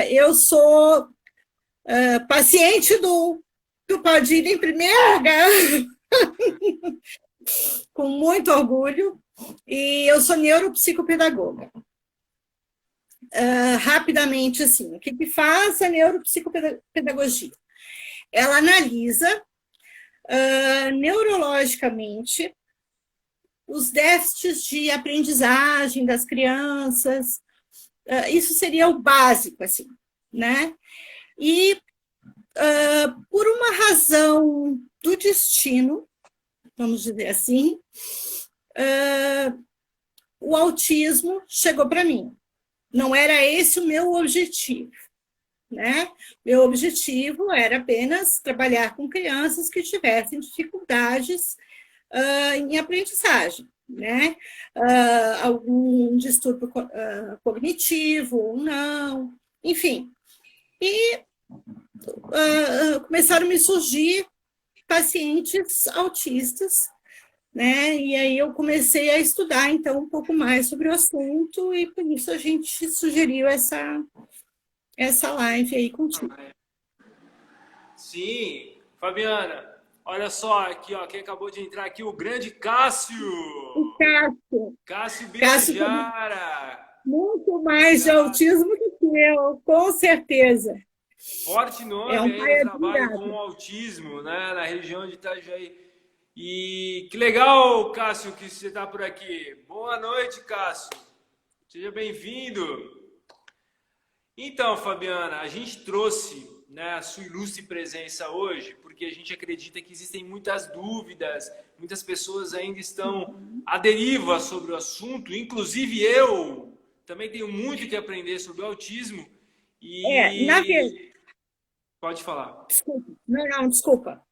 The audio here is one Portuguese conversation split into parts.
Eu sou paciente do Padilha em primeiro lugar, com muito orgulho, e eu sou neuropsicopedagoga. Rapidamente, assim, o que faz a neuropsicopedagogia? Ela analisa neurologicamente os déficits de aprendizagem das crianças. Isso seria o básico, assim, né? E por uma razão do destino, vamos dizer assim, o autismo chegou para mim. Não era esse o meu objetivo, né? Meu objetivo era apenas trabalhar com crianças que tivessem dificuldades em aprendizagem, né? Algum distúrbio cognitivo ou não, enfim. E começaram a me surgir pacientes autistas, né? E aí eu comecei a estudar, então, um pouco mais sobre o assunto, e por isso a gente sugeriu essa live aí contigo. Sim, Fabiana, olha só aqui, ó, quem acabou de entrar aqui, o grande Cássio. O Cássio, Cássio Cássio tem Birajara. muito mais de Cássio, autismo do que eu, com certeza. forte É nome um aí pai no trabalho com o admirável. autismo, né, na região de Itajaí. E que legal, Cássio, que você está por aqui. Boa noite, Cássio. Seja bem-vindo. Então, Fabiana, a gente trouxe, né, a sua ilustre presença hoje, porque a gente acredita que existem muitas dúvidas, muitas pessoas ainda estão à deriva sobre o assunto, inclusive eu também tenho muito que aprender sobre o autismo Na verdade, e pode falar. desculpa. Não, desculpa.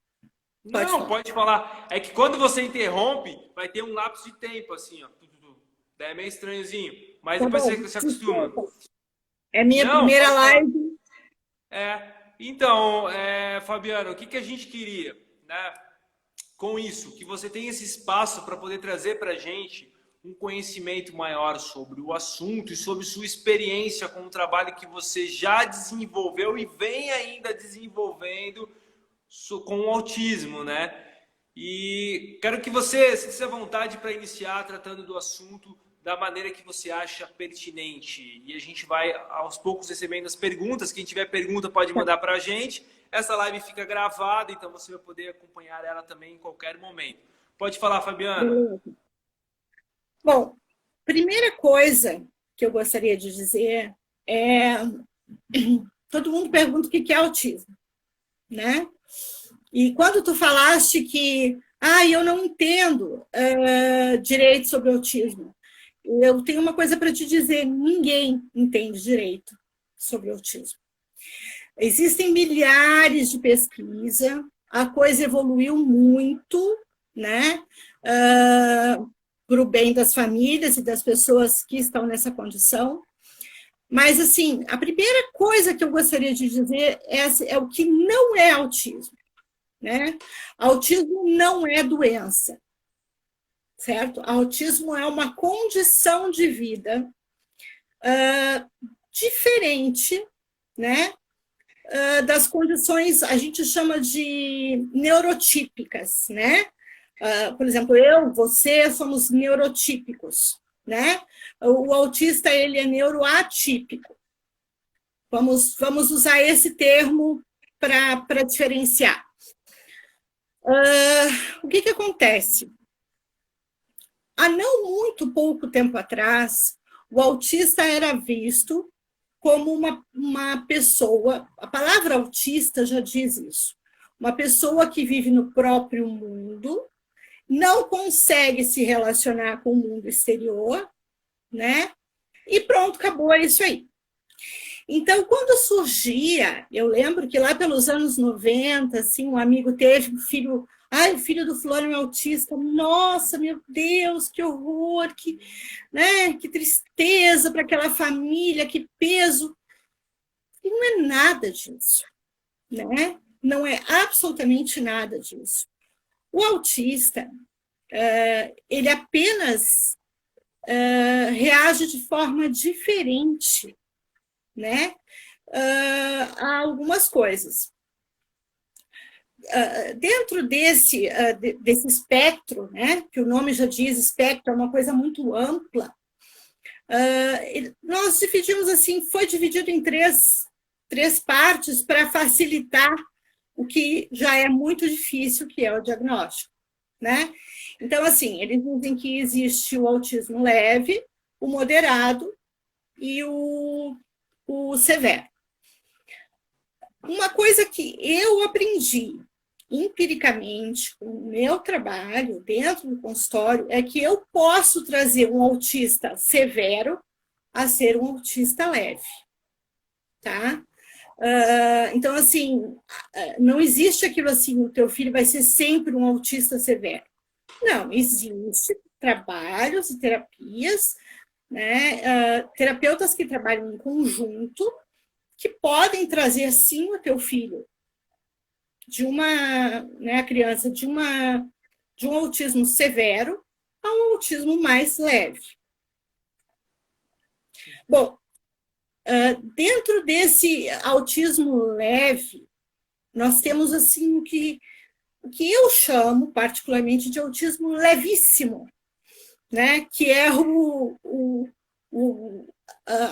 Pode Não, falar. pode falar. É que quando você interrompe, vai ter um lapso de tempo assim, ó. Daí é meio estranhozinho, mas Tá depois bom, você se acostuma. desculpa. É minha Não, primeira pode falar. live. Então, Fabiano, o que a gente queria, né, com isso? Que você tenha esse espaço para poder trazer para a gente um conhecimento maior sobre o assunto e sobre sua experiência com o trabalho que você já desenvolveu e vem ainda desenvolvendo com o autismo, né? E quero que você se sinta à vontade para iniciar tratando do assunto da maneira que você acha pertinente. E a gente vai aos poucos recebendo as perguntas. Quem tiver pergunta pode mandar para a gente. Essa live fica gravada, então você vai poder acompanhar ela também em qualquer momento. Pode falar, Fabiana. Beleza. Bom, primeira coisa que eu gostaria de dizer é: todo mundo pergunta o que é autismo, né? E quando tu falaste que eu não entendo direito sobre autismo, eu tenho uma coisa para te dizer: ninguém entende direito sobre autismo. Existem milhares de pesquisas, a coisa evoluiu muito, né? Para o bem das famílias e das pessoas que estão nessa condição. Mas, assim, a primeira coisa que eu gostaria de dizer é o que não é autismo, né? Autismo não é doença, certo? Autismo é uma condição de vida diferente, né? Das condições, a gente chama de neurotípicas, né? Por exemplo, eu, você, somos neurotípicos, né? O autista, ele é neuroatípico. Vamos usar esse termo para diferenciar. O que acontece? Há não muito pouco tempo atrás, o autista era visto como uma pessoa, a palavra autista já diz isso, uma pessoa que vive no próprio mundo, não consegue se relacionar com o mundo exterior, né? E pronto, acabou, é isso aí. Então, quando surgia, eu lembro que lá pelos anos 90, assim, um amigo teve um filho, o filho do fulano é autista, nossa, meu Deus, que horror, né, que tristeza para aquela família, que peso. E não é nada disso, né? Não é absolutamente nada disso. O autista, ele apenas reage de forma diferente, né, a algumas coisas. Dentro desse espectro, né, que o nome já diz, espectro é uma coisa muito ampla, nós dividimos assim, foi dividido em três partes para facilitar o que já é muito difícil, que é o diagnóstico, né? Então, assim, eles dizem que existe o autismo leve, o moderado e o severo. Uma coisa que eu aprendi empiricamente com o meu trabalho dentro do consultório é que eu posso trazer um autista severo a ser um autista leve, tá? Então, assim, não existe aquilo assim, o teu filho vai ser sempre um autista severo. Não, existe trabalhos e terapias, né? Terapeutas que trabalham em conjunto que podem trazer, sim, o teu filho de uma, né, a criança de um autismo severo a um autismo mais leve. Bom, dentro desse autismo leve, nós temos assim o que eu chamo particularmente de autismo levíssimo, né? Que é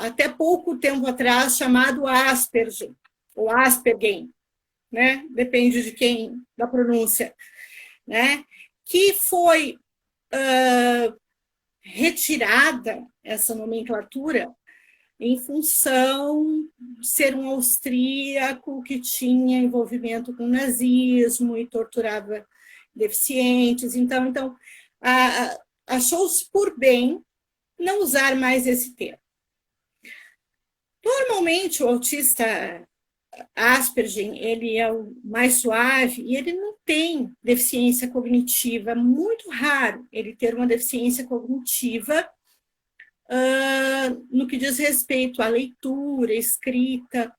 até pouco tempo atrás chamado Asperger, ou Asperger, né? Depende de quem, da pronúncia, né? Que foi retirada essa nomenclatura em função de ser um austríaco que tinha envolvimento com o nazismo e torturava deficientes. Então achou-se por bem não usar mais esse termo. Normalmente, o autista Asperger, ele é o mais suave e ele não tem deficiência cognitiva. É muito raro ele ter uma deficiência cognitiva no que diz respeito à leitura, escrita.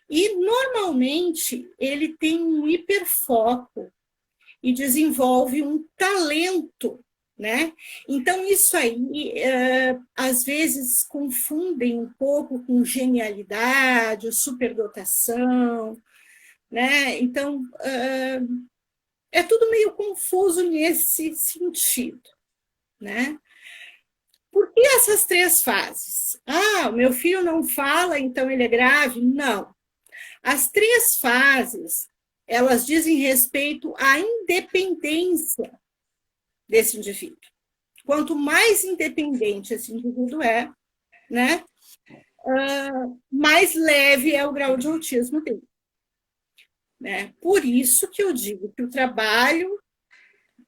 E, normalmente, ele tem um hiperfoco e desenvolve um talento, né? Então, isso aí, às vezes, confundem um pouco com genialidade, superdotação, né? Então, é tudo meio confuso nesse sentido, né? Por que essas três fases? O meu filho não fala, então ele é grave? Não. As três fases, elas dizem respeito à independência desse indivíduo. Quanto mais independente esse indivíduo é, né, mais leve é o grau de autismo dele. Né? Por isso que eu digo que o trabalho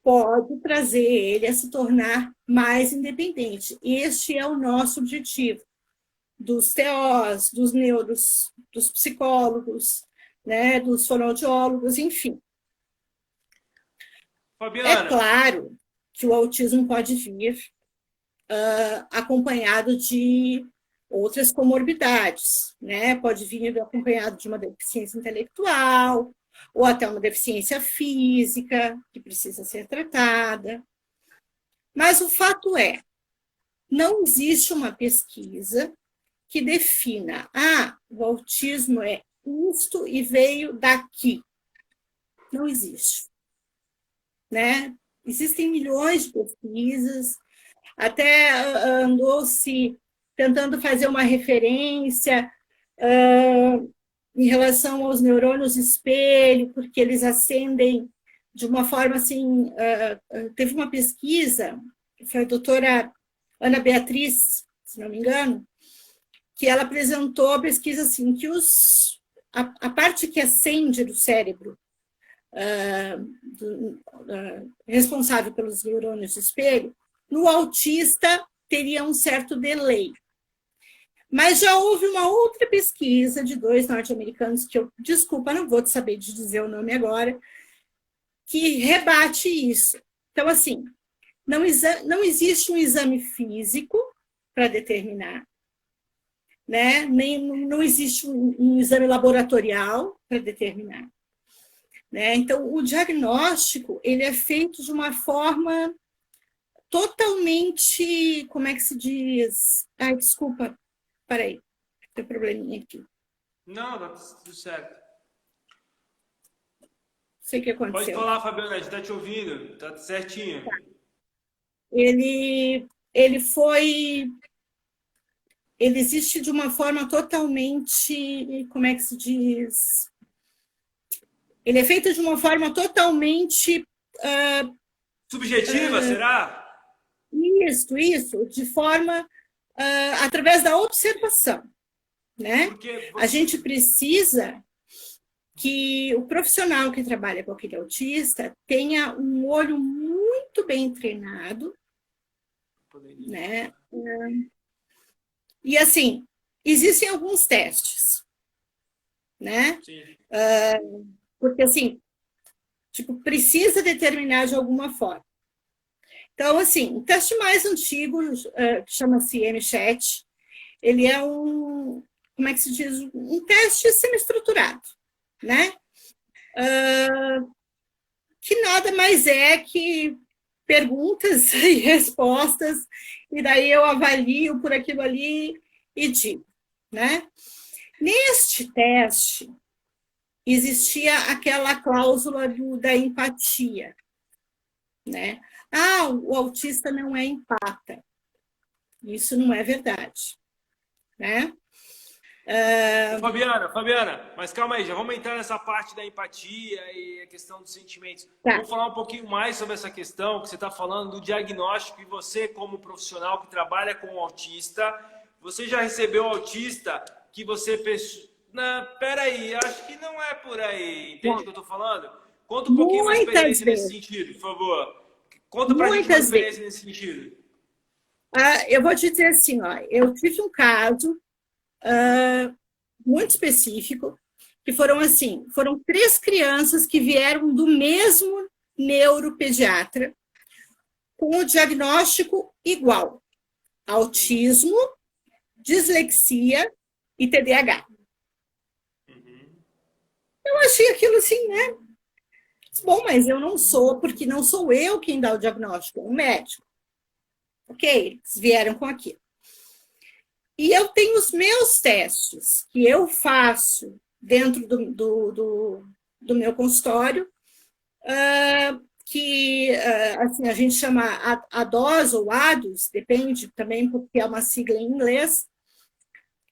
pode trazer ele a se tornar mais independente. Este é o nosso objetivo, dos TOs, dos neuros, dos psicólogos, né, dos fonoaudiólogos, enfim. Fabiana. É claro que o autismo pode vir acompanhado de outras comorbidades, né? Pode vir acompanhado de uma deficiência intelectual, ou até uma deficiência física, que precisa ser tratada. Mas o fato é, não existe uma pesquisa que defina, o autismo é isto e veio daqui. Não existe. Né? Existem milhões de pesquisas, até andou-se tentando fazer uma referência em relação aos neurônios espelho, porque eles acendem de uma forma assim. Teve uma pesquisa, foi a doutora Ana Beatriz, se não me engano, que ela apresentou a pesquisa assim, que a parte que acende do cérebro, responsável pelos neurônios de espelho, no autista teria um certo delay. Mas já houve uma outra pesquisa de 2 norte-americanos, que eu, desculpa, não vou saber de dizer o nome agora, que rebate isso. Então, assim, não existe um exame físico para determinar, né? Não existe um exame laboratorial para determinar. Né? Então, o diagnóstico ele é feito de uma forma totalmente, como é que se diz? Desculpa, peraí. Tem probleminha aqui. Não, tá tudo certo. Não sei o que Pode aconteceu. falar, Fabiana, a gente tá te ouvindo. Tá certinho. Ele foi... Ele existe de uma forma totalmente... Como é que se diz? Ele é feito de uma forma totalmente... Subjetiva, será? Isso, de forma... através da observação, né? Porque A você... gente precisa que o profissional que trabalha com aquele autista tenha um olho muito bem treinado, né? E assim, existem alguns testes, né? Sim. Porque assim, tipo, precisa determinar de alguma forma. Então, assim, o teste mais antigo, que chama-se MCHAT, ele é como é que se diz? Um teste semi-estruturado, né? Que nada mais é que perguntas e respostas, e daí eu avalio por aquilo ali e digo, né? Neste teste, existia aquela cláusula da empatia, né? Ah, o autista não é empata. Isso não é verdade, né? Fabiana, mas calma aí, já vamos entrar nessa parte da empatia e a questão dos sentimentos. Tá. Vamos falar um pouquinho mais sobre essa questão que você está falando do diagnóstico e você, como profissional que trabalha com o autista, você já recebeu autista que você pensou... Não, peraí, acho que não é por aí. Entende o que eu estou falando? Conta um pouquinho uma Muitas experiência nesse vezes. sentido, por favor. Conta pra gente uma Muitas experiência vezes. nesse sentido. Eu vou te dizer assim, ó, eu tive um caso muito específico, que foram assim, foram 3 crianças que vieram do mesmo neuropediatra, com o diagnóstico igual: autismo, dislexia e TDAH. Eu achei aquilo assim, né? Bom, mas eu não sou, porque não sou eu quem dá o diagnóstico, é o médico. Ok, eles vieram com aquilo. E eu tenho os meus testes que eu faço dentro do meu consultório, que assim, a gente chama ADOS ou ADOS, depende também, porque é uma sigla em inglês,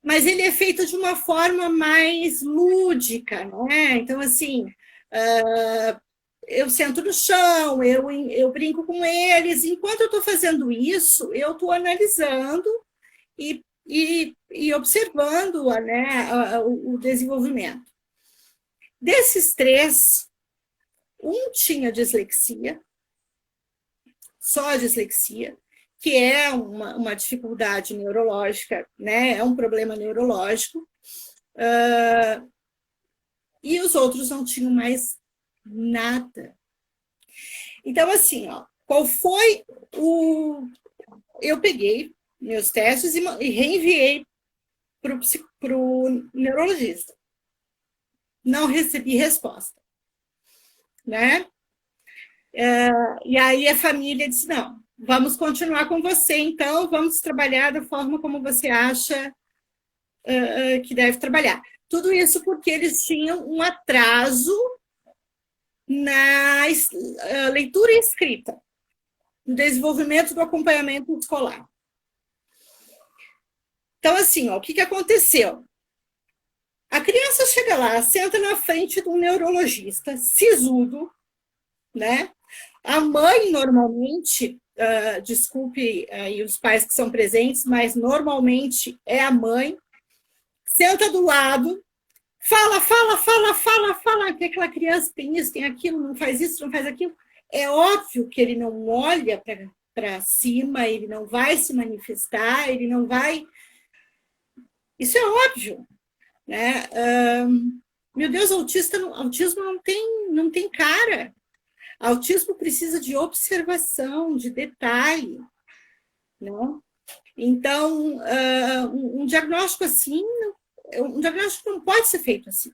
mas ele é feito de uma forma mais lúdica, né? Então, assim, eu sento no chão, eu brinco com eles. Enquanto eu estou fazendo isso, eu estou analisando e observando, né, o desenvolvimento. Desses 3, um tinha dislexia, só a dislexia, que é uma dificuldade neurológica, né, é um problema neurológico, e os outros não tinham mais nada. Então, assim, ó, qual foi o... Eu peguei meus testes e reenviei para o neurologista. Não recebi resposta, né? E aí a família disse, não, vamos continuar com você, então, vamos trabalhar da forma como você acha que deve trabalhar. Tudo isso porque eles tinham um atraso na leitura e escrita, no desenvolvimento do acompanhamento escolar. Então, assim, ó, o que aconteceu? A criança chega lá, senta na frente de um neurologista sisudo, né? A mãe, normalmente, desculpe aí os pais que são presentes, mas normalmente é a mãe, senta do lado, fala, que aquela criança tem isso, tem aquilo, não faz isso, não faz aquilo. É óbvio que ele não olha para cima, ele não vai se manifestar, ele não vai... Isso é óbvio, né? Meu Deus, autismo não tem cara. Autismo precisa de observação, de detalhe, não? Então, um diagnóstico assim, um diagnóstico não pode ser feito assim.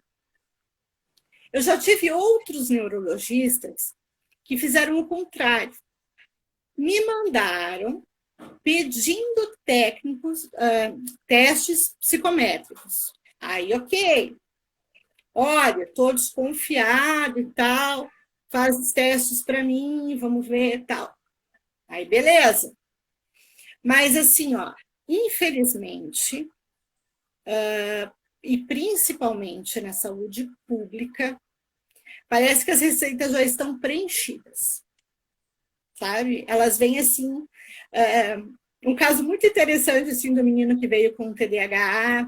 Eu já tive outros neurologistas que fizeram o contrário. Me mandaram pedindo testes psicométricos. Aí, ok. Olha, estou desconfiado e tal, faz os testes para mim, vamos ver e tal. Aí, beleza. Mas, assim, ó, infelizmente, e principalmente na saúde pública, parece que as receitas já estão preenchidas, sabe? Elas vêm assim... um caso muito interessante assim, do menino que veio com TDAH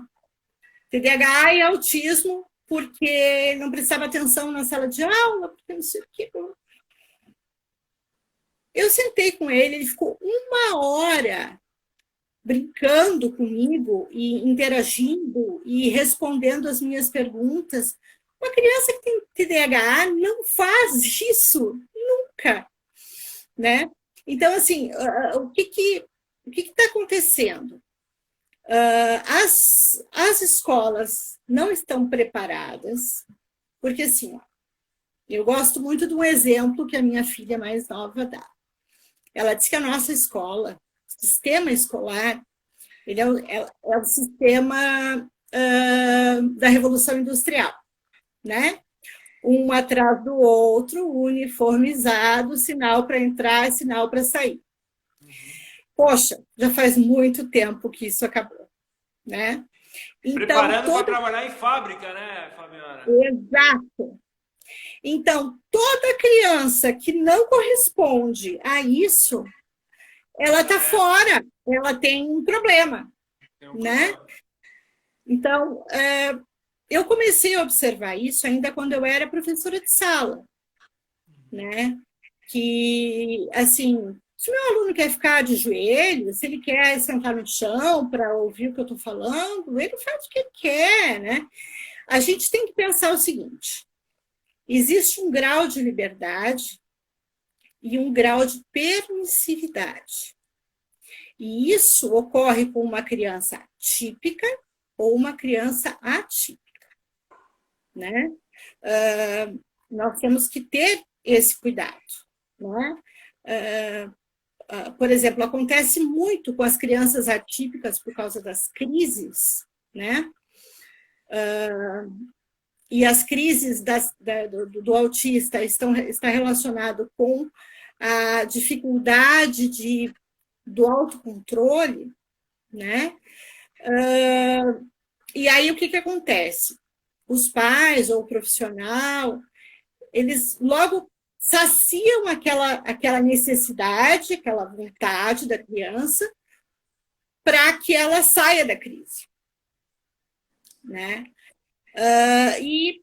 e autismo, porque não prestava atenção na sala de aula, porque não sei o quê. Eu sentei com ele, ele ficou 1 hora brincando comigo e interagindo e respondendo as minhas perguntas. Uma criança que tem TDAH não faz isso nunca, né? Então, assim, o que está acontecendo? As escolas não estão preparadas, porque, assim, ó, eu gosto muito de um exemplo que a minha filha mais nova dá. Ela diz que a nossa escola, o sistema escolar, ele é o sistema da Revolução Industrial, né? Um atrás do outro, uniformizado, sinal para entrar, sinal para sair. Poxa, já faz muito tempo que isso acabou, né? Então, preparando para trabalhar em fábrica, né, Fabiana? Exato. Então, toda criança que não corresponde a isso, ela está fora, ela tem um problema, né? Então, eu comecei a observar isso ainda quando eu era professora de sala, né? Que, assim, se o meu aluno quer ficar de joelhos, se ele quer sentar no chão para ouvir o que eu estou falando, ele faz o que ele quer, né? A gente tem que pensar o seguinte: existe um grau de liberdade e um grau de permissividade. E isso ocorre com uma criança típica ou uma criança atípica, né? Nós temos que ter esse cuidado, né? Por exemplo, acontece muito com as crianças atípicas por causa das crises, né? E as crises do autista está relacionado com a dificuldade do autocontrole, né? E aí o que acontece? Os pais ou o profissional, eles logo saciam aquela necessidade, aquela vontade da criança para que ela saia da crise, né? E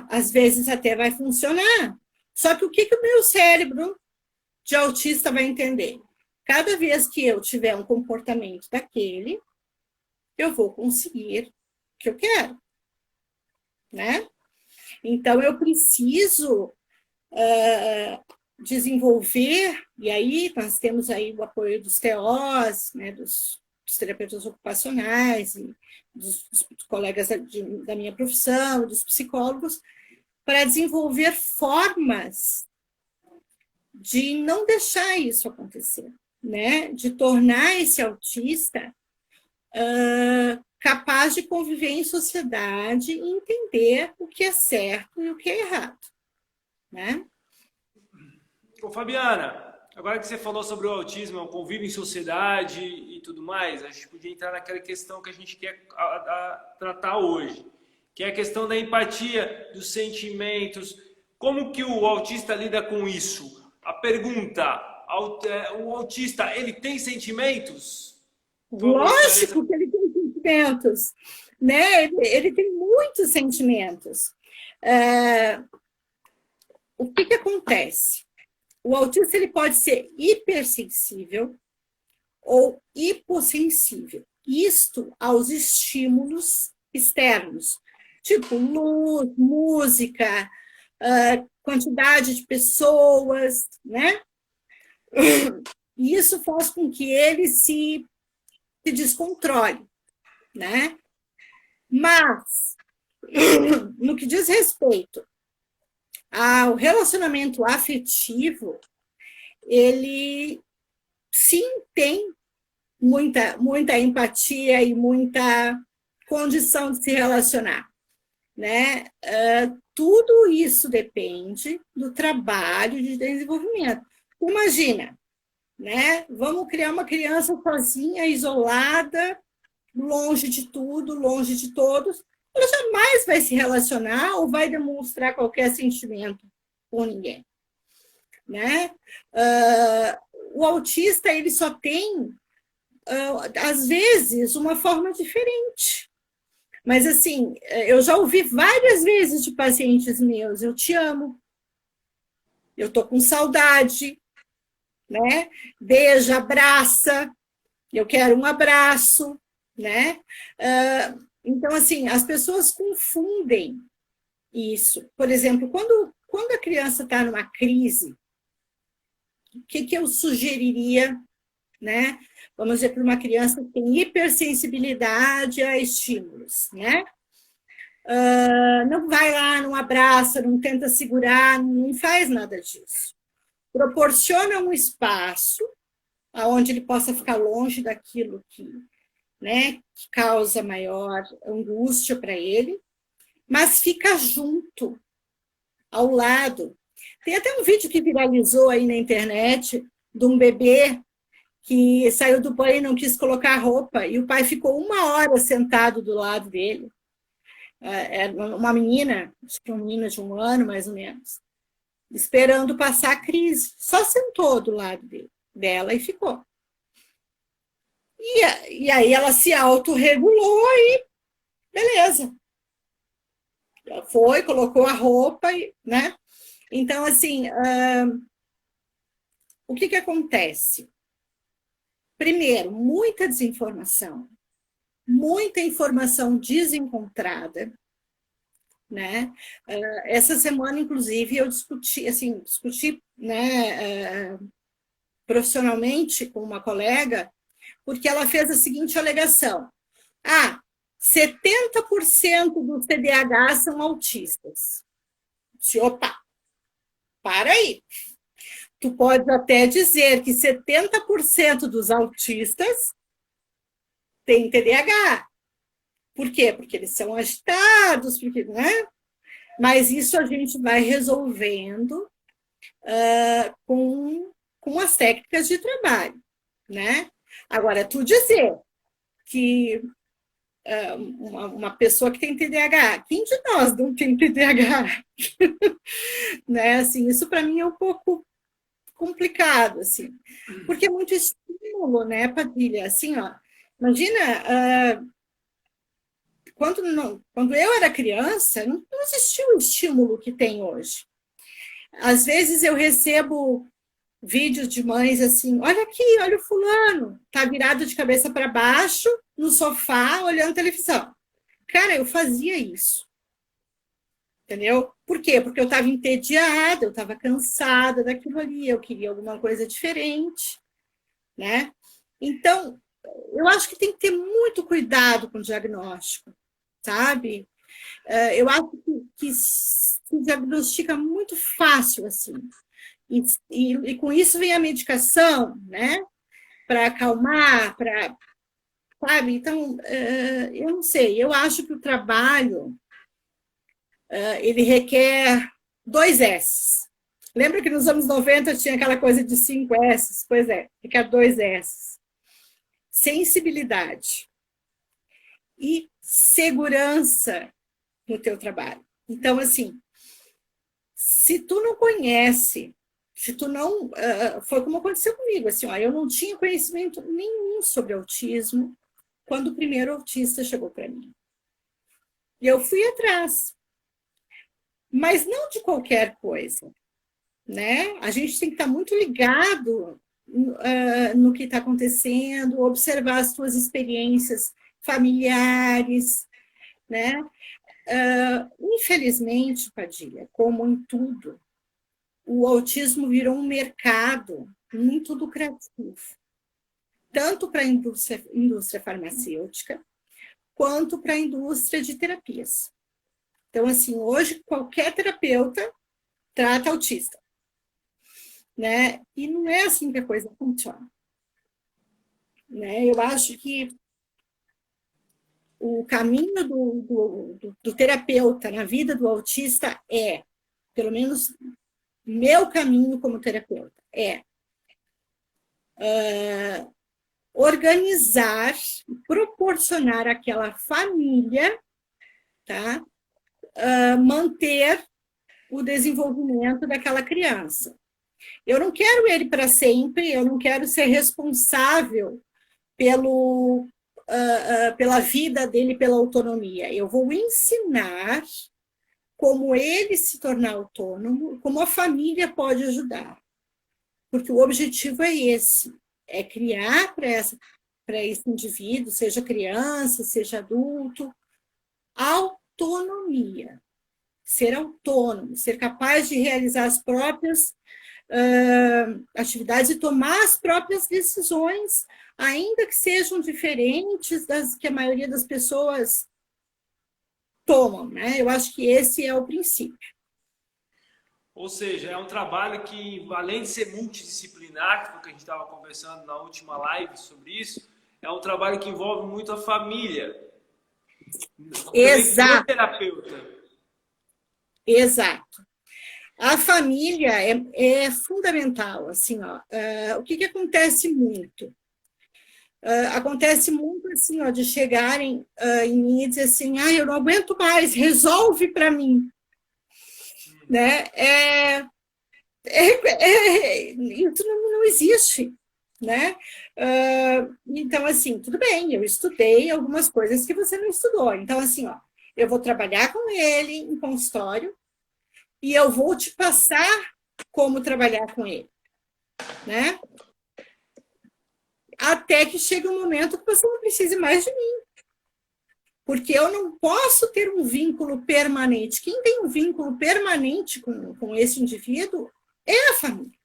às vezes até vai funcionar. Só que o que o meu cérebro de autista vai entender? Cada vez que eu tiver um comportamento daquele, eu vou conseguir o que eu quero, né? Então, eu preciso desenvolver, e aí nós temos aí o apoio dos TOs, né, dos terapeutas ocupacionais, e dos colegas da minha profissão, dos psicólogos, para desenvolver formas de não deixar isso acontecer, né? De tornar esse autista capaz de conviver em sociedade e entender o que é certo e o que é errado, né? Ô, Fabiana, agora que você falou sobre o autismo, o convívio em sociedade e tudo mais, a gente podia entrar naquela questão que a gente quer tratar hoje, que é a questão da empatia, dos sentimentos. Como que o autista lida com isso? A pergunta, o autista, ele tem sentimentos? Lógico que ele tem sentimentos, né? Ele tem muitos sentimentos. O que acontece? O autista ele pode ser hipersensível ou hipossensível. Isto aos estímulos externos, tipo luz, música, quantidade de pessoas, né? E isso faz com que ele se descontrole, né? Mas, no que diz respeito ao relacionamento afetivo, ele sim, tem muita empatia e muita condição de se relacionar, né? Tudo isso depende do trabalho de desenvolvimento. Imagina, né? Vamos criar uma criança sozinha, isolada, longe de tudo, longe de todos. Ela jamais vai se relacionar ou vai demonstrar qualquer sentimento com ninguém, né? O autista ele só tem, às vezes, uma forma diferente. Mas, assim, eu já ouvi várias vezes de pacientes meus, eu te amo, eu tô com saudade, né? Beija, abraça, eu quero um abraço, né? Então, assim, as pessoas confundem isso. Por exemplo, quando a criança está numa crise, o que eu sugeriria, né? Vamos dizer, para uma criança que tem hipersensibilidade a estímulos, né? Não vai lá, não abraça, não tenta segurar, não faz nada disso. Proporciona um espaço onde ele possa ficar longe daquilo né, que causa maior angústia para ele, mas fica junto, ao lado. Tem até um vídeo que viralizou aí na internet de um bebê que saiu do banho e não quis colocar roupa, e o pai ficou 1 hora sentado do lado dele. Era uma menina, acho que uma menina de 1 ano, mais ou menos, esperando passar a crise. Só sentou do lado dela e ficou. E aí ela se autorregulou e beleza. Ela foi, colocou a roupa, né? Então, assim, o que acontece? Primeiro, muita desinformação, muita informação desencontrada, né? Essa semana, inclusive, eu discuti, né, profissionalmente com uma colega, porque ela fez a seguinte alegação: 70% dos TDAH são autistas. Opa, para aí. Tu pode até dizer que 70% dos autistas têm TDAH. Por quê? Porque eles são agitados, porque, né? Mas isso a gente vai resolvendo com as técnicas de trabalho, né? Agora, tu dizer que uma pessoa que tem TDAH, quem de nós não tem TDAH? Né? Assim, isso para mim é um pouco complicado, assim, porque é muito estímulo, né, Padilha? Assim, ó, imagina, quando eu era criança, não existia o estímulo que tem hoje. Às vezes eu recebo vídeos de mães assim: olha aqui, olha o fulano, tá virado de cabeça para baixo no sofá olhando televisão. Cara, eu fazia isso. Entendeu? Por quê? Porque eu estava entediada, eu estava cansada daquilo ali, eu queria alguma coisa diferente, né? Então, eu acho que tem que ter muito cuidado com o diagnóstico, sabe? Eu acho que se diagnostica muito fácil, assim. E com isso vem a medicação, né? Para acalmar, sabe? Então, eu não sei, eu acho que o trabalho ele requer 2 S. Lembra que nos anos 90 tinha aquela coisa de 5 S? Pois é, requer 2 S. Sensibilidade e segurança no teu trabalho. Então, assim, se tu não conhece, se tu não... foi como aconteceu comigo, assim, ó, eu não tinha conhecimento nenhum sobre autismo quando o primeiro autista chegou para mim. E eu fui atrás. Mas não de qualquer coisa, né? A gente tem que estar muito ligado no que está acontecendo, observar as suas experiências familiares, né? Infelizmente, Padilha, como em tudo, o autismo virou um mercado muito lucrativo, tanto para a indústria farmacêutica, quanto para a indústria de terapias. Então, assim, hoje qualquer terapeuta trata autista, né? E não é assim que a coisa funciona. né? Eu acho que o caminho do terapeuta na vida do autista pelo menos meu caminho como terapeuta, organizar, proporcionar àquela família, tá? Manter o desenvolvimento daquela criança. Eu não quero ele para sempre, eu não quero ser responsável pela vida dele, pela autonomia. Eu vou ensinar como ele se tornar autônomo, como a família pode ajudar. Porque o objetivo é esse, é criar para esse indivíduo, seja criança, seja adulto, autonomia. Ser autônomo, ser capaz de realizar as próprias atividades e tomar as próprias decisões, ainda que sejam diferentes das que a maioria das pessoas tomam, né? Eu acho que esse é o princípio. Ou seja, é um trabalho que, além de ser multidisciplinar, que foi o que a gente estava conversando na última live sobre isso, é um trabalho que envolve muito a família. Exato. O terapeuta. Exato. A família é fundamental. Assim, ó, o que acontece muito? Acontece muito assim, ó, de chegarem em mim e dizer assim, eu não aguento mais, resolve para mim. Né? Isso não existe. Né? Então, assim, tudo bem, eu estudei algumas coisas que você não estudou. Então, assim, ó, eu vou trabalhar com ele em consultório e eu vou te passar como trabalhar com ele. Né? Até que chegue um momento que você não precise mais de mim. Porque eu não posso ter um vínculo permanente. Quem tem um vínculo permanente com esse indivíduo é a família.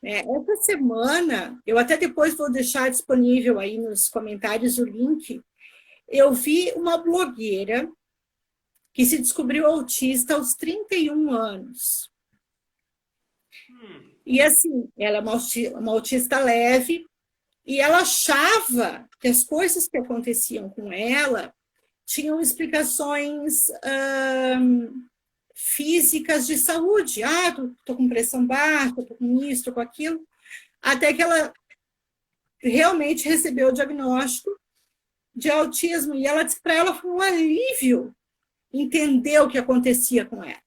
Essa semana, eu até depois vou deixar disponível aí nos comentários o link, eu vi uma blogueira que se descobriu autista aos 31 anos. E assim, ela é uma autista leve, e ela achava que as coisas que aconteciam com ela tinham explicações físicas de saúde. Estou com pressão baixa, estou com isso, estou com aquilo. Até que ela realmente recebeu o diagnóstico de autismo. E ela disse que para ela foi um alívio entender o que acontecia com ela.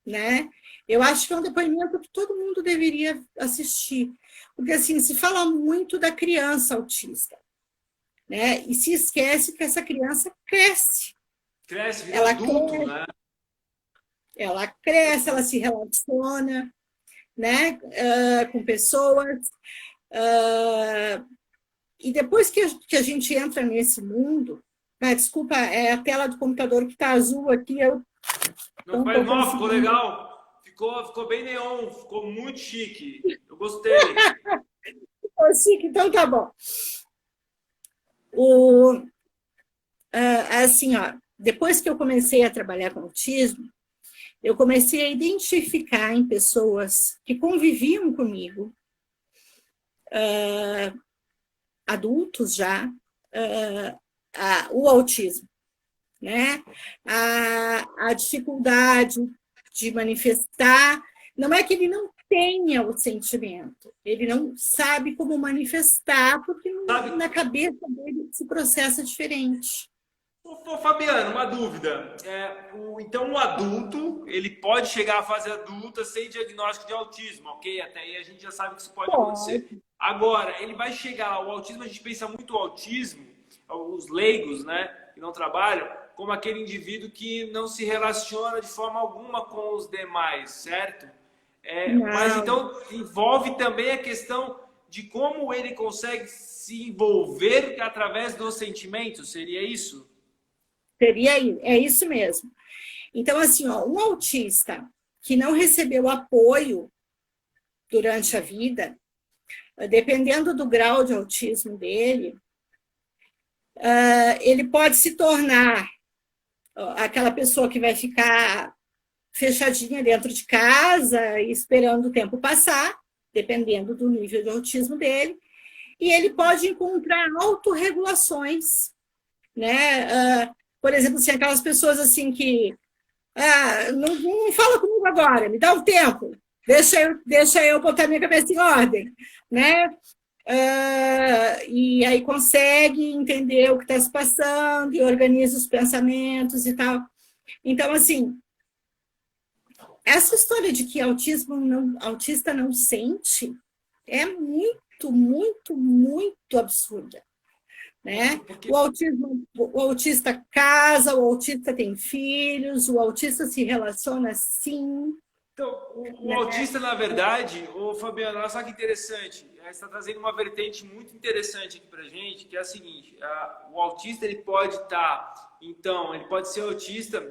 Né? Eu acho que é um depoimento que todo mundo deveria assistir. Porque, assim, se fala muito da criança autista, né? E se esquece que essa criança cresce. Cresce, vira adulto, né? Ela cresce, ela se relaciona, né? Com pessoas. E depois que a gente entra nesse mundo... desculpa, é a tela do computador que está azul aqui. Não faz mal, ficou legal. Ficou bem neon, ficou muito chique. Eu gostei. Ficou chique, então tá bom. Assim, ó, depois que eu comecei a trabalhar com autismo, eu comecei a identificar em pessoas que conviviam comigo, adultos já, o autismo, né? A dificuldade de manifestar. Não é que ele não tenha o sentimento, ele não sabe como manifestar, porque na cabeça dele esse processo é diferente. Fabiano, uma dúvida. Então, o adulto, ele pode chegar à fase adulta sem diagnóstico de autismo, ok? Até aí a gente já sabe que isso pode acontecer. Agora, ele vai chegar lá, o autismo, a gente pensa muito o autismo, os leigos, né, que não trabalham, como aquele indivíduo que não se relaciona de forma alguma com os demais, certo? Mas então envolve também a questão de como ele consegue se envolver através dos sentimentos, seria isso? É isso mesmo. Então, assim, ó, um autista que não recebeu apoio durante a vida, dependendo do grau de autismo dele, ele pode se tornar aquela pessoa que vai ficar fechadinha dentro de casa, esperando o tempo passar, dependendo do nível de autismo dele. e ele pode encontrar autorregulações, né? Por exemplo, assim, aquelas pessoas assim que não fala comigo agora, me dá um tempo, deixa eu botar minha cabeça em ordem, né? E aí consegue entender o que está se passando e organiza os pensamentos e tal. Então, assim, essa história de que autista não sente é muito, muito, muito absurda. Né? O autista casa, o autista tem filhos, o autista se relaciona sim. Então, o autista, na verdade, Fabiano, olha só que interessante, você está trazendo uma vertente muito interessante aqui para gente, que é a seguinte: o autista ele pode então, ele pode ser autista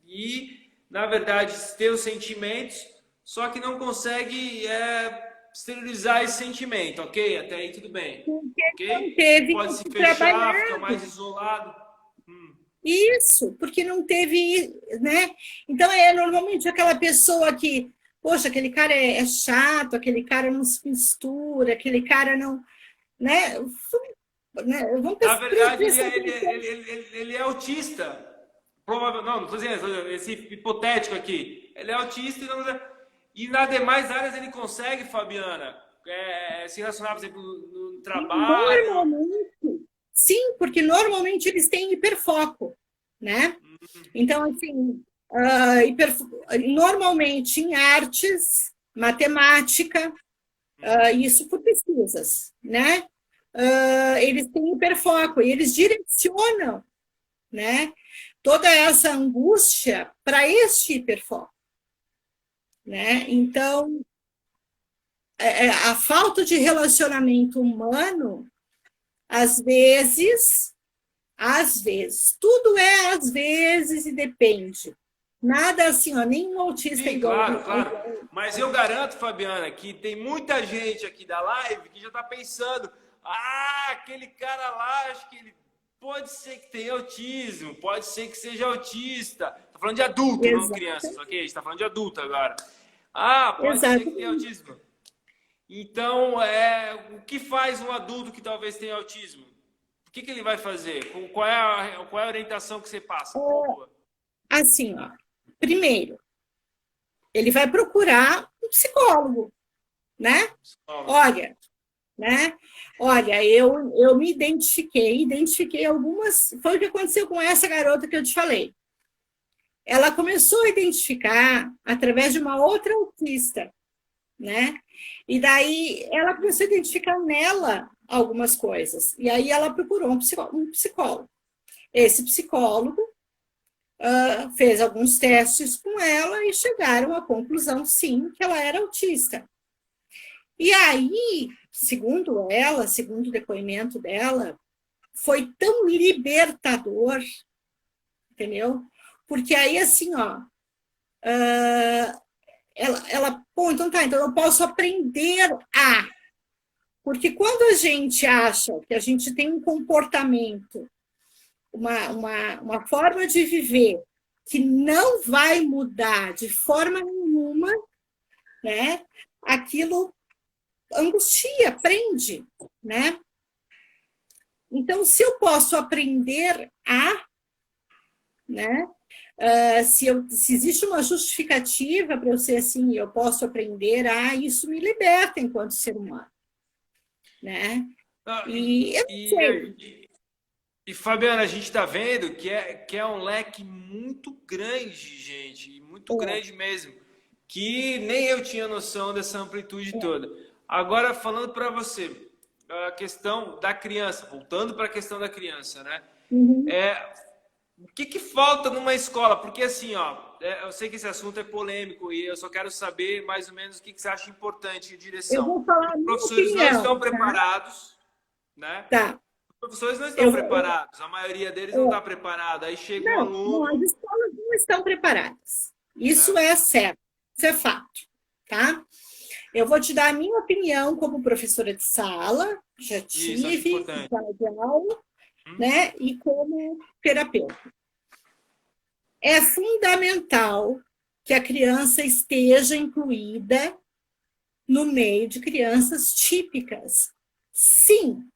e, na verdade, ter os sentimentos, só que não consegue exteriorizar esse sentimento, ok? Até aí tudo bem, ok? Pode se fechar, fica mais isolado. Isso, porque não teve, né? Então, normalmente aquela pessoa que, poxa, aquele cara é chato, aquele cara não se mistura, aquele cara não, né? Vamos Na verdade, ele é autista. Provavelmente, não estou dizendo, esse hipotético aqui. Ele é autista e nas demais áreas ele consegue, Fabiana, se relacionar, por exemplo, no trabalho. Normalmente, sim, porque normalmente eles têm hiperfoco, né? Então, assim, normalmente em artes, matemática, isso por pesquisas, né? Eles têm hiperfoco e eles direcionam, né, toda essa angústia para este hiperfoco, né? Então, a falta de relacionamento humano, às vezes, tudo é às vezes e depende. Nada assim, nenhum autista Sim, igual. Claro. Mas eu garanto, Fabiana, que tem muita gente aqui da live que já está pensando: aquele cara lá, acho que ele pode ser que tenha autismo, pode ser que seja autista. Está falando de adulto, não crianças, ok? Está falando de adulto agora. Pode ser que tenha autismo. Então, o que faz um adulto que talvez tenha autismo? O que ele vai fazer? Qual é a orientação que você passa? Assim, primeiro, ele vai procurar um psicólogo, né? Olha, né? Olha, eu me identifiquei algumas. Foi o que aconteceu com essa garota que eu te falei. Ela começou a identificar através de uma outra autista, né? E daí ela começou a identificar nela algumas coisas. E aí ela procurou um psicólogo. Esse psicólogo fez alguns testes com ela e chegaram à conclusão, sim, que ela era autista. E aí, segundo ela, segundo o depoimento dela, foi tão libertador, entendeu? Porque aí, assim, então eu posso aprender a. Porque quando a gente acha que a gente tem um comportamento, uma forma de viver que não vai mudar de forma nenhuma, né? Aquilo angustia, prende, né? Então, se eu posso aprender né? Se existe uma justificativa para eu ser assim, eu posso aprender isso me liberta enquanto ser humano, né? E Fabiana, a gente está vendo que é um leque muito grande, gente, muito grande mesmo, que nem eu tinha noção dessa amplitude toda. Agora, falando para você, a questão da criança, voltando para a questão da criança, né? O que falta numa escola? Porque assim, eu sei que esse assunto é polêmico e eu só quero saber mais ou menos o que você acha importante de direção. Eu vou falar Os professores opinião, não estão preparados, né? Tá. Os professores não estão preparados, a maioria deles não está preparada. Aí chega um aluno... As escolas não estão preparadas. Isso é certo, isso é fato, tá? Eu vou te dar a minha opinião como professora de sala, já tive em sala de aula, né? E como terapeuta. É fundamental que a criança esteja incluída no meio de crianças típicas, Sim,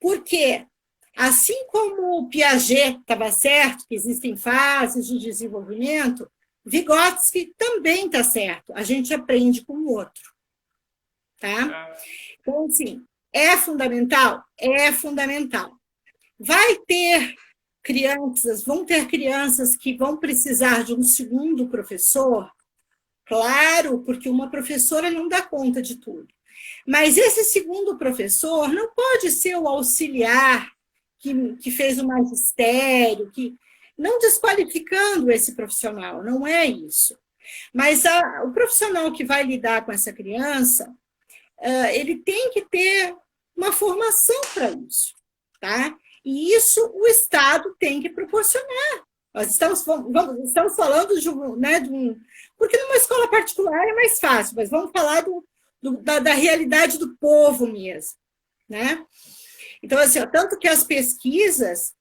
porque assim como o Piaget estava certo, que existem fases de desenvolvimento, Vygotsky também está certo. A gente aprende com o outro, tá? Então, assim, é fundamental? É fundamental. Vai ter vão ter crianças que vão precisar de um segundo professor? Claro, porque uma professora não dá conta de tudo. Mas esse segundo professor não pode ser o auxiliar que fez o magistério, não desqualificando esse profissional, não é isso. Mas o profissional que vai lidar com essa criança, ele tem que ter uma formação para isso, tá? E isso o Estado tem que proporcionar. Nós estamos falando de porque numa escola particular é mais fácil, mas vamos falar da realidade do povo mesmo, né? Então, assim, tanto que as pesquisas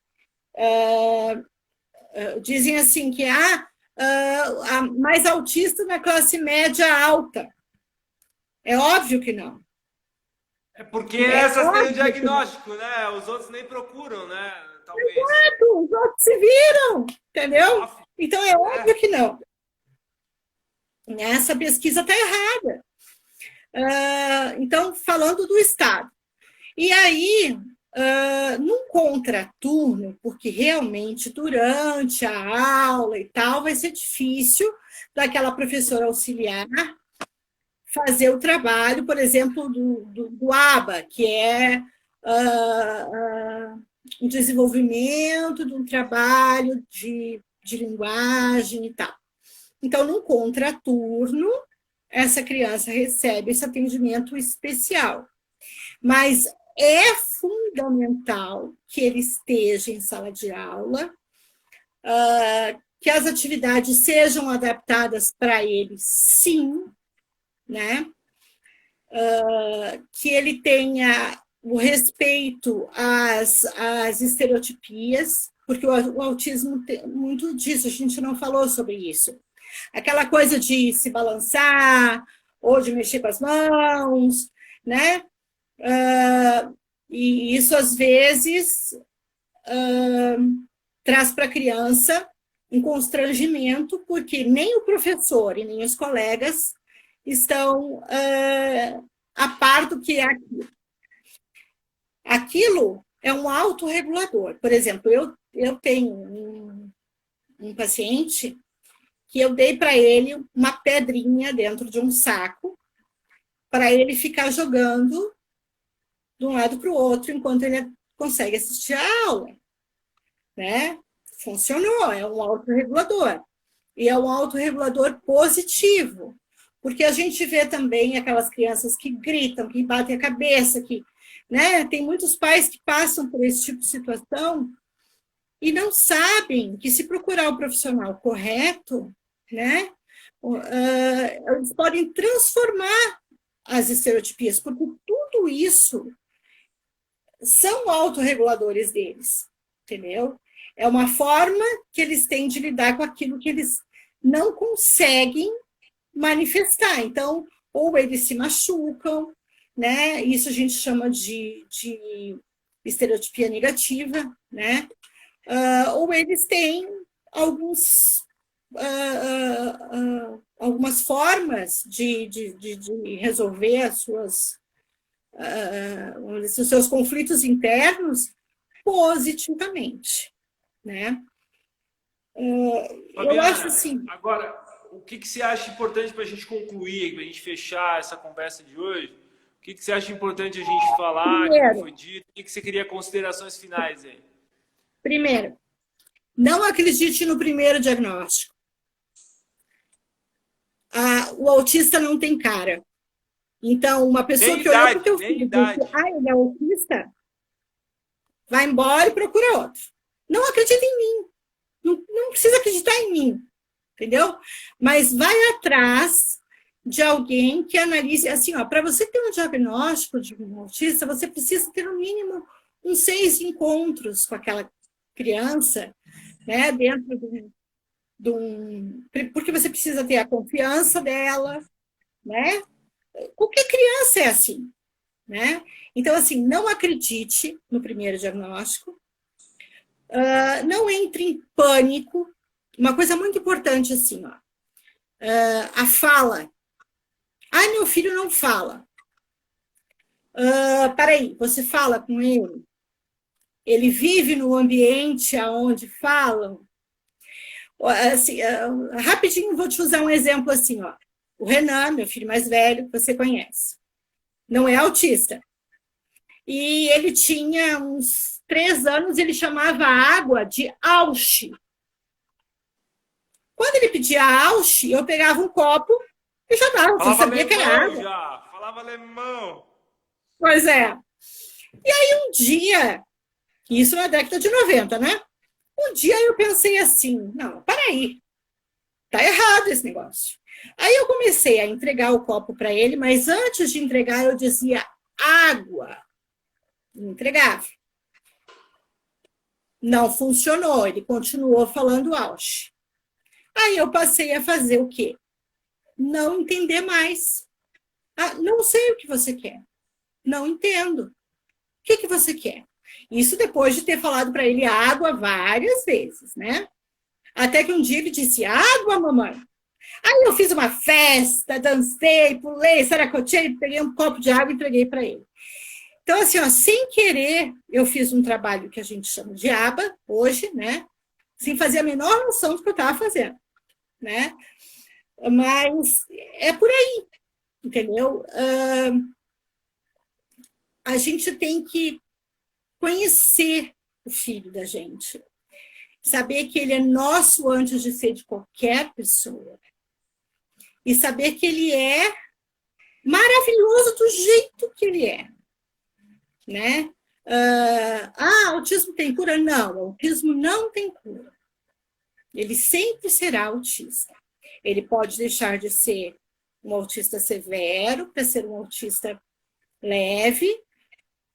dizem assim que há mais autista na classe média alta. É óbvio que não. É porque essas têm o diagnóstico, né? Os outros nem procuram, né? Talvez. Exato, os outros se viram, entendeu? Então é óbvio que não. Essa pesquisa está errada. Então, falando do Estado. E aí, num contraturno, porque realmente durante a aula e tal, vai ser difícil daquela professora auxiliar fazer o trabalho, por exemplo, do ABA, que é o desenvolvimento de um trabalho de linguagem e tal. Então, num contraturno, essa criança recebe esse atendimento especial. Mas é fundamental que ele esteja em sala de aula, que as atividades sejam adaptadas para ele, sim, né? Que ele tenha o respeito às estereotipias, porque o autismo tem muito disso, a gente não falou sobre isso. Aquela coisa de se balançar, ou de mexer com as mãos, né? E isso, às vezes, traz para a criança um constrangimento, porque nem o professor e nem os colegas estão a par do que é aquilo. Aquilo é um autorregulador. Por exemplo, eu tenho um paciente que eu dei para ele uma pedrinha dentro de um saco para ele ficar jogando de um lado para o outro enquanto ele consegue assistir a aula, né? Funcionou, é um autorregulador. E é um autorregulador positivo, porque a gente vê também aquelas crianças que gritam, que batem a cabeça, né? Tem muitos pais que passam por esse tipo de situação e não sabem que se procurar o profissional correto, né? Eles podem transformar as estereotipias, porque tudo isso são autorreguladores deles, entendeu? É uma forma que eles têm de lidar com aquilo que eles não conseguem manifestar. Então, ou eles se machucam, né? Isso a gente chama de estereotipia negativa, né? Ou eles têm algumas formas de resolver os seus conflitos internos positivamente, né? Fabiana, eu acho assim. Agora, o que você acha importante para a gente concluir, para a gente fechar essa conversa de hoje? O que você acha importante a gente falar, que não foi dito? O que você queria considerações finais aí? Primeiro, não acredite no primeiro diagnóstico. O autista não tem cara. Então, uma pessoa que olhou para o teu filho e disse, ele é autista, vai embora e procura outro. Não acredita em mim. Não precisa acreditar em mim, entendeu? Mas vai atrás de alguém que analise, assim, para você ter um diagnóstico de um autista, você precisa ter no mínimo uns 6 encontros com aquela criança, né, dentro porque você precisa ter a confiança dela, né? Qualquer criança é assim, né? Então, assim, não acredite no primeiro diagnóstico, não entre em pânico. Uma coisa muito importante, assim, ó, a fala. Ai, meu filho não fala. Peraí, você fala com ele? Ele vive no ambiente onde falam? Assim, rapidinho, vou te usar um exemplo assim, ó. O Renan, meu filho mais velho, você conhece, não é autista. E ele tinha uns 3 anos, ele chamava a água de auche. Quando ele pedia auche, eu pegava um copo e já dava, você Falava sabia que era alemão água. já, falava alemão. Pois é. E aí um dia, isso na década de 90, né? Um dia eu pensei assim, não, peraí, tá errado esse negócio. Aí eu comecei a entregar o copo para ele, mas antes de entregar eu dizia água. Não entregava. Não funcionou, ele continuou falando auge. Aí eu passei a fazer o quê? Não entender mais. Não sei o que você quer. Não entendo. O que você quer? Isso depois de ter falado para ele água várias vezes, né? Até que um dia ele disse, água, mamãe. Aí eu fiz uma festa, dancei, pulei, saracotei, peguei um copo de água e entreguei para ele. Então, assim, ó, sem querer, eu fiz um trabalho que a gente chama de aba, hoje, né? Sem fazer a menor noção do que eu estava fazendo, né? Mas é por aí, entendeu? A gente tem que conhecer o filho da gente, saber que ele é nosso antes de ser de qualquer pessoa, e saber que ele é maravilhoso do jeito que ele é, né? Autismo tem cura? Não, autismo não tem cura. Ele sempre será autista. Ele pode deixar de ser um autista severo para ser um autista leve,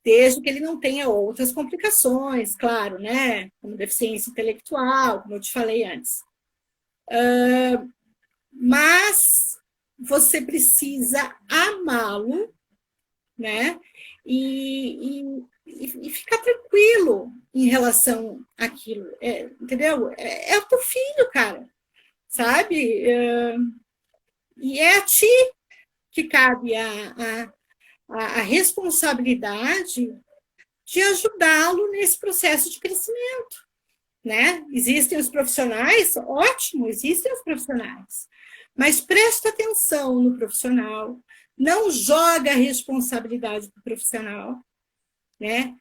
desde que ele não tenha outras complicações, claro, né? Como deficiência intelectual, como eu te falei antes. Mas você precisa amá-lo, né? E ficar tranquilo em relação àquilo, entendeu? É o teu filho, cara, sabe? E é a ti que cabe a responsabilidade de ajudá-lo nesse processo de crescimento, né? Existem os profissionais, ótimo, existem os profissionais, mas presta atenção no profissional, não joga a responsabilidade do profissional, né?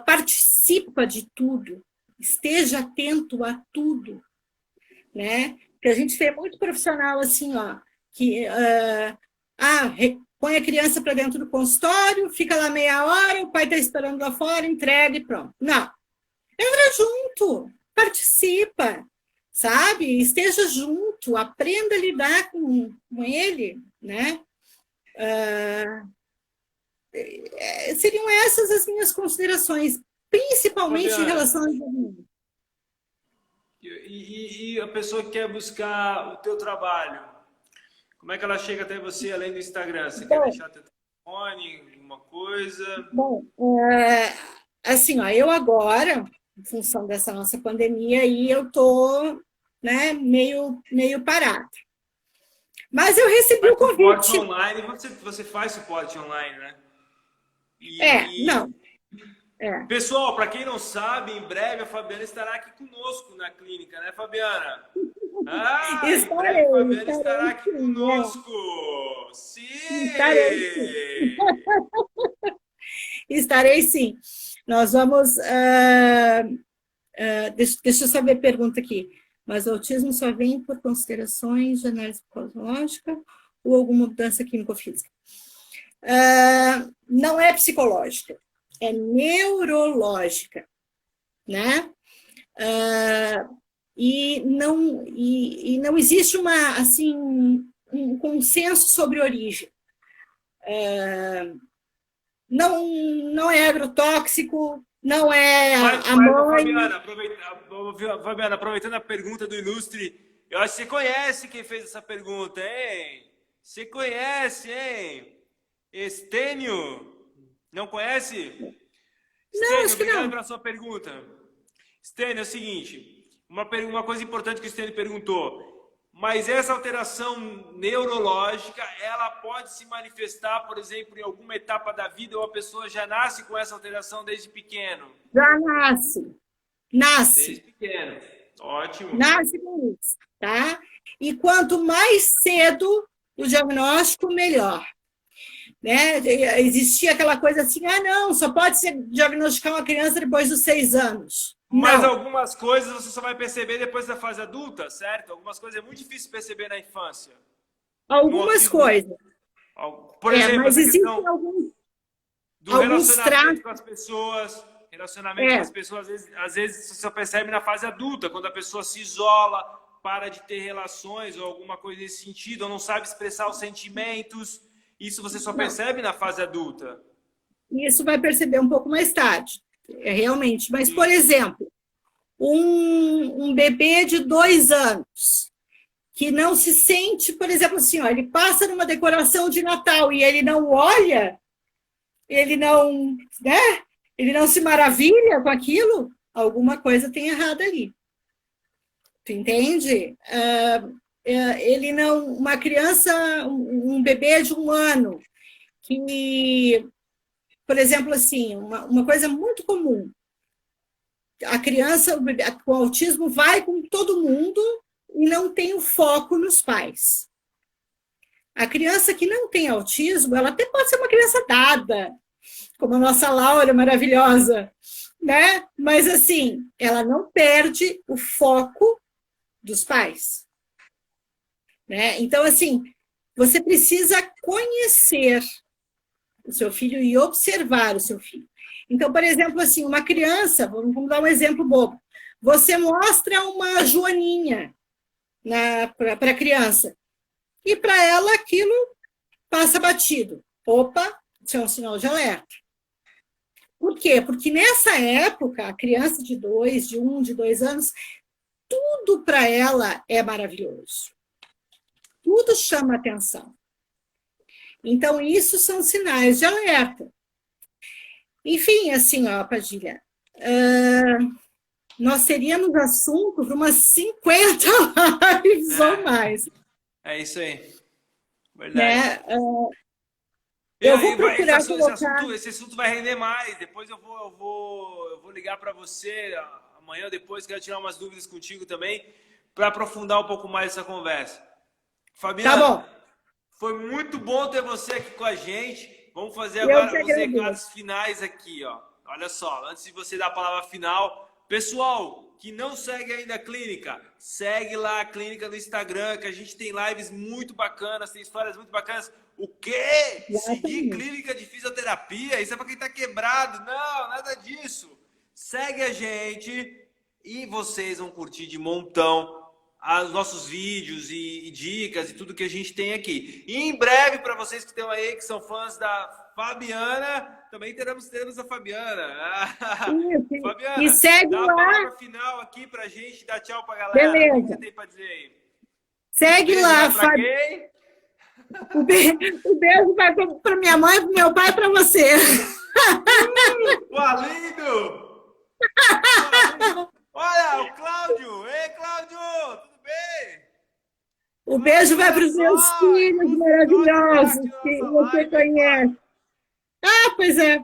Participa de tudo, esteja atento a tudo, né? Porque a gente vê muito profissional assim, ó, que põe a criança para dentro do consultório, fica lá meia hora, o pai está esperando lá fora, entrega e pronto. Não, entra junto, participa, sabe? Esteja junto, aprenda a lidar com ele, né? Seriam essas as minhas considerações, principalmente em Fabiana, relação ao e a pessoa que quer buscar o teu trabalho, como é que ela chega até você além do Instagram? Você quer deixar teu telefone, alguma coisa? Bom, assim, ó, eu agora, em função dessa nossa pandemia, aí eu tô, né, meio parada. Mas eu recebi o Faz suporte convite. online, você faz suporte online, né? Não. Pessoal, para quem não sabe, em breve a Fabiana estará aqui conosco na clínica, né, Fabiana? Em breve a Fabiana estará aqui sim, conosco. estarei sim. Sim! Estarei sim. Nós vamos. Deixa eu saber a pergunta aqui. Mas o autismo só vem por considerações de análise psicológica ou alguma mudança químico-física? Não é psicológica, é neurológica, né? E não existe um consenso sobre origem. Não é agrotóxico, não é a mãe. Fabiana, aproveitando a pergunta do Ilustre, eu acho que você conhece quem fez essa pergunta, hein? Você conhece, hein? Estênio? Não conhece? Não, Stênio, acho que obrigado não. pela sua pergunta. Stênio, é o seguinte, uma coisa importante que o Stênio perguntou, mas essa alteração neurológica, ela pode se manifestar, por exemplo, em alguma etapa da vida ou a pessoa já nasce com essa alteração desde pequeno? Já nasce. Desde Nasce. pequeno. Ótimo. Nasce com isso, tá? E quanto mais cedo o diagnóstico, melhor. Né? Existia aquela coisa assim, não, só pode ser diagnosticar uma criança depois dos 6 anos. Mas Não. algumas coisas você só vai perceber depois da fase adulta, certo? Algumas coisas é muito difícil perceber na infância. No Algumas autismo, coisas. por exemplo, Mas essa existem questão do alguns relacionamento traços. com as pessoas. Relacionamento com as pessoas, às vezes você só percebe na fase adulta, quando a pessoa se isola, para de ter relações ou alguma coisa nesse sentido, ou não sabe expressar os sentimentos. Isso você só percebe na fase adulta. Isso vai perceber um pouco mais tarde, realmente. Mas, por Sim. exemplo, um bebê de 2 anos que não se sente, por exemplo, assim, ó, ele passa numa decoração de Natal e ele não olha, ele não, né? Ele não se maravilha com aquilo, alguma coisa tem errado ali. Tu entende? Ele não, uma criança, um bebê de 1 ano que, por exemplo, assim, uma coisa muito comum, a criança com autismo vai com todo mundo e não tem o foco nos pais. A criança que não tem autismo, ela até pode ser uma criança dada, como a nossa Laura maravilhosa, né? Mas assim, ela não perde o foco dos pais, né? Então assim, você precisa conhecer o seu filho e observar o seu filho. Então, por exemplo, assim, uma criança, vamos dar um exemplo bobo. Você mostra uma joaninha para a criança e para ela aquilo passa batido. Opa, isso é um sinal de alerta. Por quê? Porque nessa época, a criança de 2, de 1, de 2 anos, tudo para ela é maravilhoso. Tudo chama atenção. Então, isso são sinais de alerta. Enfim, assim, ó, Padilha, nós teríamos assunto para umas 50 lives ou mais. É isso aí. Verdade. Né? Eu vou procurar esse assunto vai render mais. Depois eu vou ligar para você amanhã, depois quero tirar umas dúvidas contigo também, para aprofundar um pouco mais essa conversa. Fabiana, tá bom. Foi muito bom ter você aqui com a gente. Vamos fazer agora os recados finais aqui, ó. Olha só, antes de você dar a palavra final, pessoal que não segue ainda a clínica, segue lá a clínica no Instagram, que a gente tem lives muito bacanas, tem histórias muito bacanas. O quê? Seguir clínica de fisioterapia? Isso é para quem tá quebrado. Não, nada disso. Segue a gente e vocês vão curtir de montão os nossos vídeos e dicas e tudo que a gente tem aqui. E em breve, para vocês que estão aí, que são fãs da Fabiana, também teremos a Fabiana. Isso, Fabiana, e segue dá lá. a palavra final aqui pra gente, dá tchau pra galera. Beleza. O que você tem pra dizer aí? Segue lá, Fabiana. O beijo vai para minha mãe, para meu pai e para você. Lindo! Olha, o Cláudio! Ei, Cláudio! Tudo bem? O beijo vai para os meus filhos maravilhosos que você conhece. Pois é.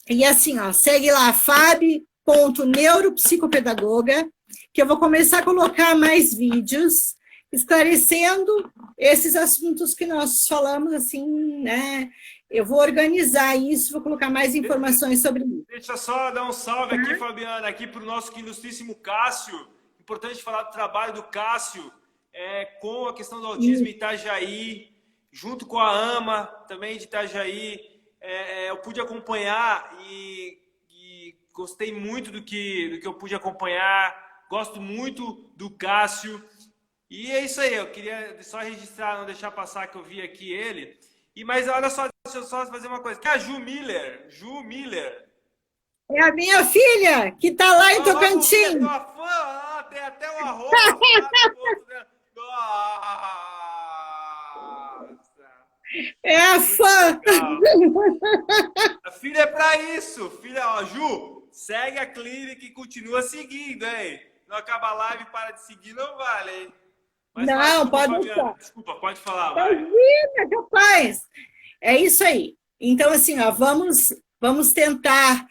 E assim, ó, segue lá, fabi.neuropsicopedagoga, que eu vou começar a colocar mais vídeos esclarecendo esses assuntos que nós falamos, assim, né? Eu vou organizar isso, vou colocar mais informações sobre isso. Deixa só dar um salve aqui, Fabiana, aqui para o nosso ilustríssimo Cássio. Importante falar do trabalho do Cássio com a questão do autismo em Itajaí, junto com a AMA, também de Itajaí. Eu pude acompanhar e gostei muito do que eu pude acompanhar. Gosto muito do Cássio. E é isso aí, eu queria só registrar, não deixar passar que eu vi aqui ele. Mas olha só, deixa eu só fazer uma coisa. Que é a Ju Miller. É a minha filha, que está lá em Tocantins. Tua fã, tem até o arroba. Nossa. É a Muito fã. legal. A filha é para isso. Filha, ó, Ju, segue a clínica e continua seguindo, hein? Não acaba a live e para de seguir, não vale, hein? Mas fala, Não, desculpa, pode Fabiana. deixar. Desculpa, pode falar, vai. Imagina, capaz. É isso aí. Então, assim, ó, vamos tentar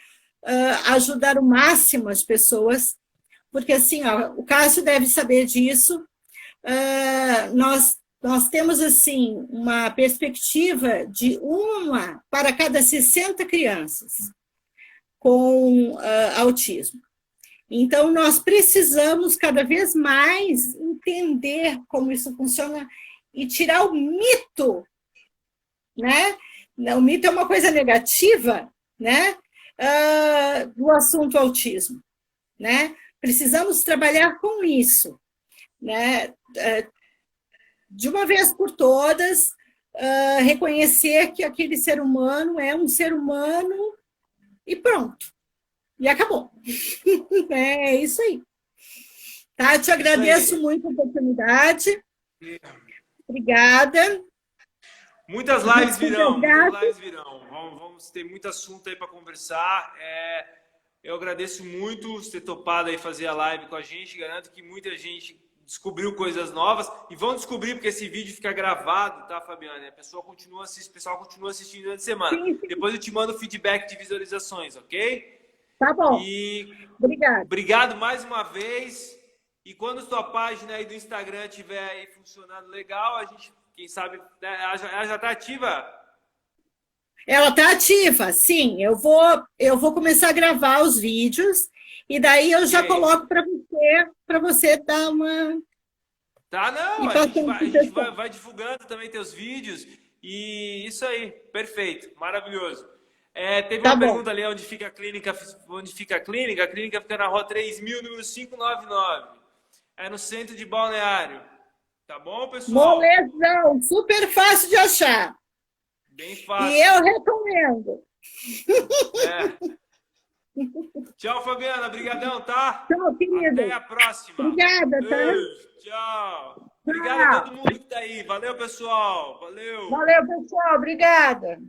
ajudar o máximo as pessoas, porque, assim, ó, o Cássio deve saber disso. Nós temos, assim, uma perspectiva de uma para cada 60 crianças com autismo. Então, nós precisamos cada vez mais entender como isso funciona e tirar o mito, né? O mito é uma coisa negativa, né? Do assunto autismo, né? Precisamos trabalhar com isso, né? De uma vez por todas, reconhecer que aquele ser humano é um ser humano e pronto. E acabou. É isso aí. Tá? Eu te agradeço muito a oportunidade. Obrigada. Muitas lives virão, muitas lives virão. Vamos ter muito assunto aí para conversar. Eu agradeço muito você ter topado aí fazer a live com a gente. Garanto que muita gente descobriu coisas novas e vão descobrir porque esse vídeo fica gravado, tá, Fabiana? O pessoal continua assistindo durante a semana. Sim. Depois eu te mando o feedback de visualizações, ok? Tá bom. E obrigado. Obrigado mais uma vez. E quando sua página aí do Instagram estiver aí funcionando legal, a gente, quem sabe, né, ela já está ativa? Ela está ativa, sim. Eu vou começar a gravar os vídeos e daí eu já coloco para você dar uma. Tá, não. A gente vai divulgando também teus vídeos e isso aí, perfeito, maravilhoso. Teve uma pergunta ali onde fica a clínica. Onde fica a clínica? A clínica fica na rua 3.000, número 599. É no centro de Balneário. Tá bom, pessoal? Molezão, super fácil de achar. Bem fácil. E eu recomendo. Tchau, Fabiana. Obrigadão, tá? Tchau, querida. Até a próxima. Obrigada, tá? Beijo. Tchau. Obrigado a todo mundo que tá aí. Valeu, pessoal. Valeu. Valeu, pessoal. Obrigada.